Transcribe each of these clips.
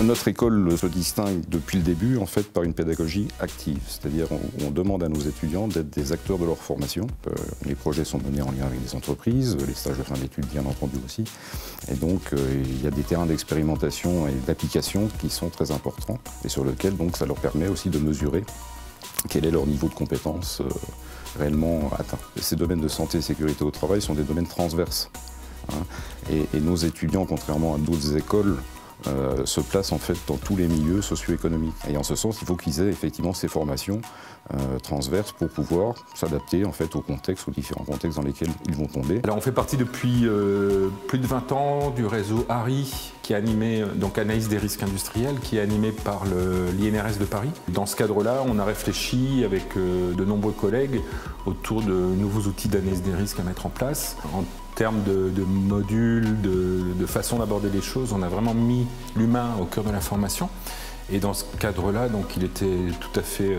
Notre école se distingue depuis le début en fait par une pédagogie active, c'est-à-dire on demande à nos étudiants d'être des acteurs de leur formation. Les projets sont menés en lien avec les entreprises, les stages de fin d'études bien entendu aussi. Et donc il y a des terrains d'expérimentation et d'application qui sont très importants et sur lesquels donc ça leur permet aussi de mesurer quel est leur niveau de compétence réellement atteint. Ces domaines de santé et sécurité au travail sont des domaines transverses. Et nos étudiants, contrairement à d'autres écoles, se placent en fait dans tous les milieux socio-économiques. Et en ce sens, il faut qu'ils aient effectivement ces formations transverses pour pouvoir s'adapter en fait au contexte, aux différents contextes dans lesquels ils vont tomber. Alors on fait partie depuis plus de 20 ans du réseau ARI, qui est animé, donc Analyse des risques industriels, qui est animé par l'INRS de Paris. Dans ce cadre-là, on a réfléchi avec de nombreux collègues autour de nouveaux outils d'analyse des risques à mettre en place. En termes de modules, de façon d'aborder les choses, on a vraiment mis l'humain au cœur de la formation. Et dans ce cadre-là, donc, il était tout à fait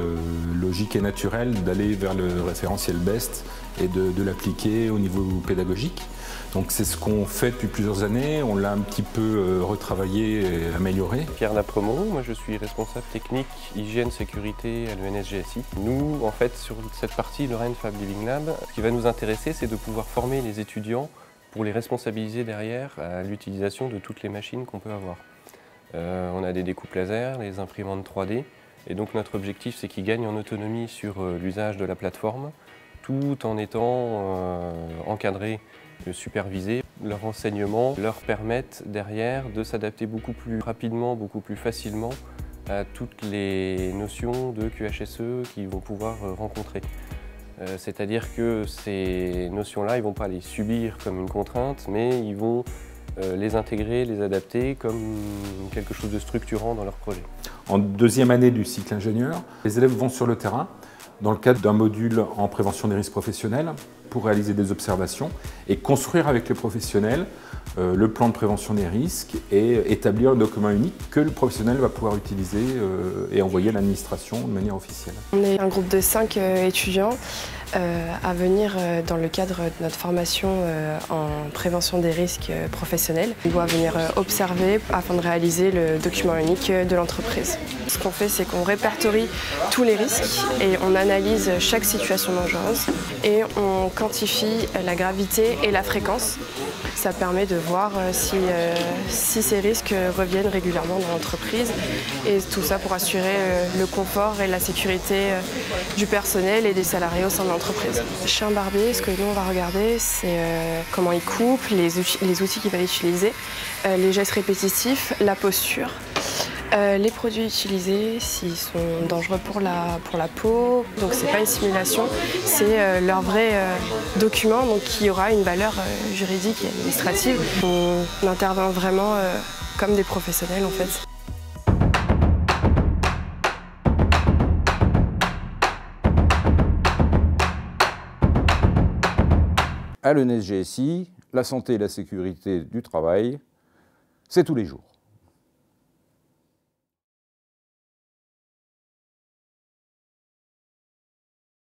logique et naturel d'aller vers le référentiel BEST et de l'appliquer au niveau pédagogique. Donc c'est ce qu'on fait depuis plusieurs années, on l'a un petit peu retravaillé et amélioré. Pierre Napremont, moi je suis responsable technique hygiène sécurité à l'ENSGSI. Nous, en fait, sur cette partie Lorraine Fab Living Lab, ce qui va nous intéresser, c'est de pouvoir former les étudiants pour les responsabiliser derrière à l'utilisation de toutes les machines qu'on peut avoir. On a des découpes laser, les imprimantes 3D, et donc notre objectif c'est qu'ils gagnent en autonomie sur l'usage de la plateforme, tout en étant encadrés, supervisés. Leurs renseignements leur permettent derrière de s'adapter beaucoup plus rapidement, beaucoup plus facilement à toutes les notions de QHSE qu'ils vont pouvoir rencontrer. C'est-à-dire que ces notions-là, ils ne vont pas les subir comme une contrainte, mais ils vont les intégrer, les adapter comme quelque chose de structurant dans leur projet. En deuxième année du cycle ingénieur, les élèves vont sur le terrain dans le cadre d'un module en prévention des risques professionnels pour réaliser des observations et construire avec les professionnels le plan de prévention des risques et établir un document unique que le professionnel va pouvoir utiliser et envoyer à l'administration de manière officielle. On est un groupe de 5 étudiants à venir dans le cadre de notre formation en prévention des risques professionnels. On doit venir observer afin de réaliser le document unique de l'entreprise. Ce qu'on fait, c'est qu'on répertorie tous les risques et on analyse chaque situation dangereuse et on quantifie la gravité et la fréquence. Ça permet de voir si ces risques reviennent régulièrement dans l'entreprise et tout ça pour assurer le confort et la sécurité du personnel et des salariés au sein de l'entreprise. Chez un barbier, ce que nous on va regarder, c'est comment il coupe, les outils qu'il va utiliser, les gestes répétitifs, la posture. Les produits utilisés, s'ils sont dangereux pour la peau, donc c'est pas une simulation, c'est leur vrai document donc, qui aura une valeur juridique et administrative. On intervient vraiment comme des professionnels en fait. À l'ENSGSI, la santé et la sécurité du travail, c'est tous les jours.